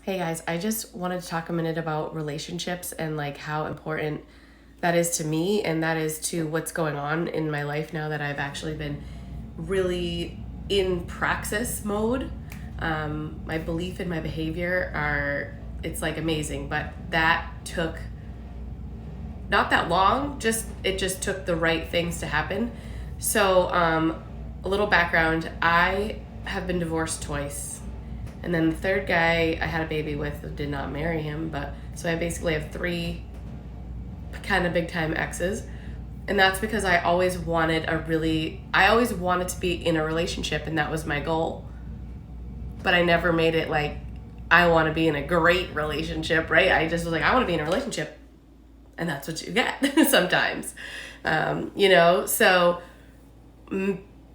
Hey guys, I just wanted to talk a minute about relationships and like how important that is to me and that is to what's going on in my life now that I've actually been really in praxis mode. My belief and my behavior it's like amazing, but that took not that long, it just took the right things to happen. So, a little background, I have been divorced twice. And then the third guy I had a baby with did not marry him, but so I basically have three kind of big time exes. And that's because I always wanted to be in a relationship, and that was my goal. But I never made it like I want to be in a great relationship, right? I just was like, I want to be in a relationship. And that's what you get sometimes. So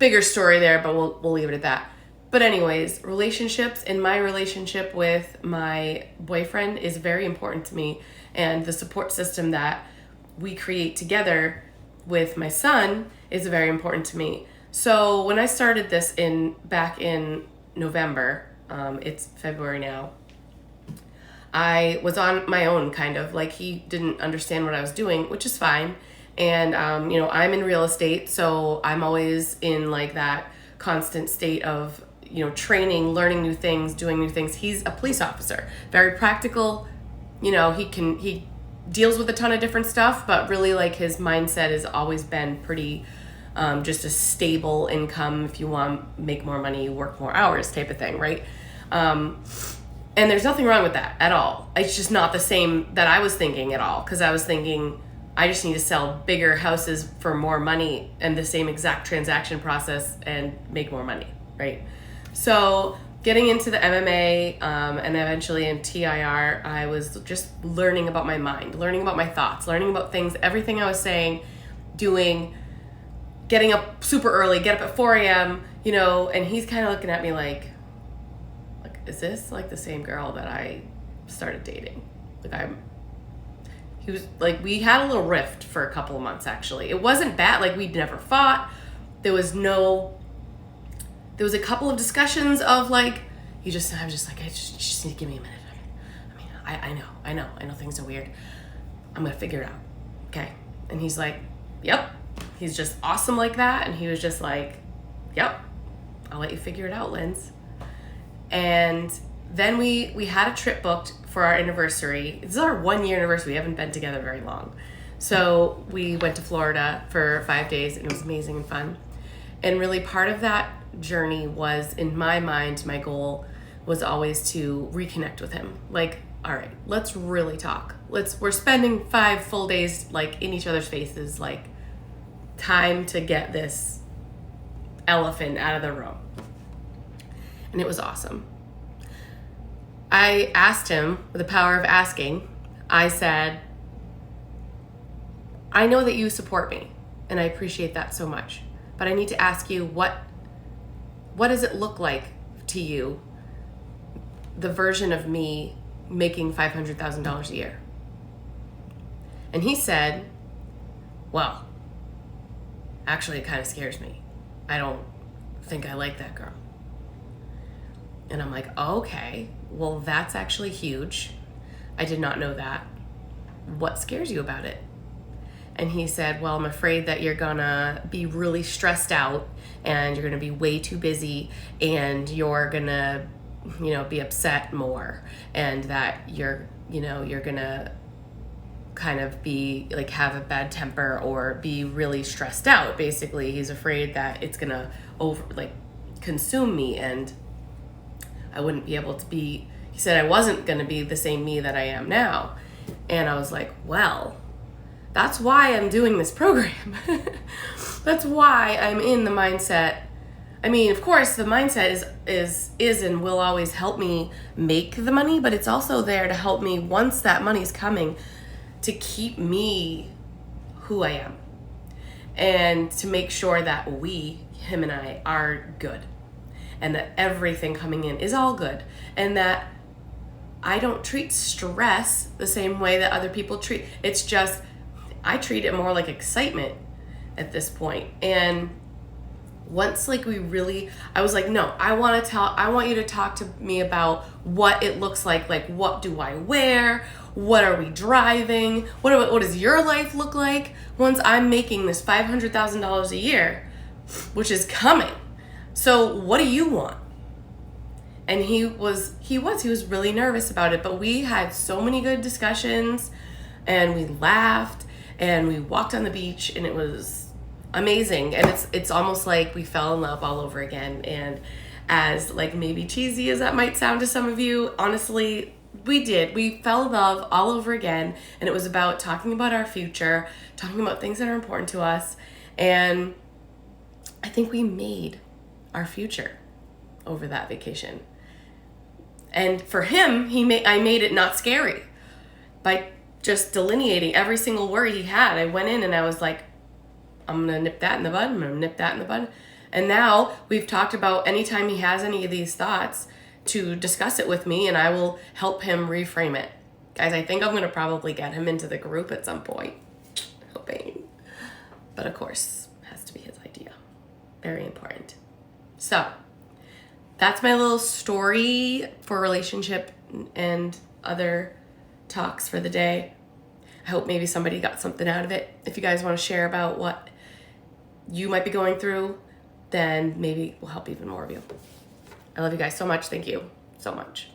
bigger story there, but we'll leave it at that. But anyways, relationships, and my relationship with my boyfriend is very important to me, and the support system that we create together with my son is very important to me. So when I started this back in November, it's February now, I was on my own, kind of like he didn't understand what I was doing, which is fine. And I'm in real estate, so I'm always in like that constant state of training, learning new things, doing new things. He's a police officer, very practical. He deals with a ton of different stuff, but really like his mindset has always been pretty just a stable income. If you want to make more money, you work more hours type of thing, right? And there's nothing wrong with that at all. It's just not the same that I was thinking at all, because I was thinking I just need to sell bigger houses for more money and the same exact transaction process and make more money, right? So getting into the MMA and eventually in TIR, I was just learning about my mind, learning about my thoughts, learning about things, everything I was saying, doing, getting up super early, get up at 4 a.m., and he's kind of looking at me like, is this like the same girl that I started dating? He was like, we had a little rift for a couple of months, actually. It wasn't bad, like we'd never fought. There was a couple of discussions of like, I was just like, you just need to give me a minute. I know things are weird. I'm gonna figure it out, okay? And he's like, yep. He's just awesome like that. And he was just like, yep, I'll let you figure it out, Linz. And then we had a trip booked for our anniversary. This is our 1 year anniversary. We haven't been together very long. So we went to Florida for 5 days, and it was amazing and fun. And really part of that journey was, in my mind, my goal was always to reconnect with him. Like, all right, let's really talk. We're spending 5 full days like in each other's faces, like time to get this elephant out of the room. And it was awesome. I asked him, with the power of asking, I said, I know that you support me, and I appreciate that so much. But I need to ask you, what does it look like to you, the version of me making $500,000 a year? And he said, well, actually it kind of scares me. I don't think I like that girl. And I'm like, okay, well, that's actually huge. I did not know that. What scares you about it? And he said, well, I'm afraid that you're gonna be really stressed out and you're gonna be way too busy and you're gonna, be upset more, and that you're gonna kind of be like, have a bad temper or be really stressed out. Basically, he's afraid that it's gonna consume me, and I wouldn't be able to be, he said I wasn't gonna be the same me that I am now. And I was like, well, that's why I'm doing this program. That's why I'm in the mindset. I mean, of course, the mindset is and will always help me make the money, but it's also there to help me, once that money's coming, to keep me who I am, and to make sure that him and I, are good, and that everything coming in is all good, and that I don't treat stress the same way that other people treat. It's just, I treat it more like excitement at this point. And once like I was like, no, I want you to talk to me about what it looks like what do I wear, what are we driving, what does your life look like once I'm making this $500,000 a year, which is coming. So what do you want? And he was really nervous about it, but we had so many good discussions, and we laughed, and we walked on the beach, and it was amazing. And it's almost like we fell in love all over again. And as like maybe cheesy as that might sound to some of you, honestly, we fell in love all over again. And it was about talking about our future, talking about things that are important to us. And I think we made our future over that vacation. And for him, I made it not scary by just delineating every single word he had. I went in and I was like, I'm going to nip that in the bud. I'm going to nip that in the bud. And now we've talked about anytime he has any of these thoughts to discuss it with me, and I will help him reframe it. Guys, I think I'm going to probably get him into the group at some point. Hoping. But of course, it has to be his idea. Very important. So that's my little story for relationship and other talks for the day. I hope maybe somebody got something out of it. If you guys want to share about what you might be going through, then maybe we'll help even more of you. I love you guys so much. Thank you so much.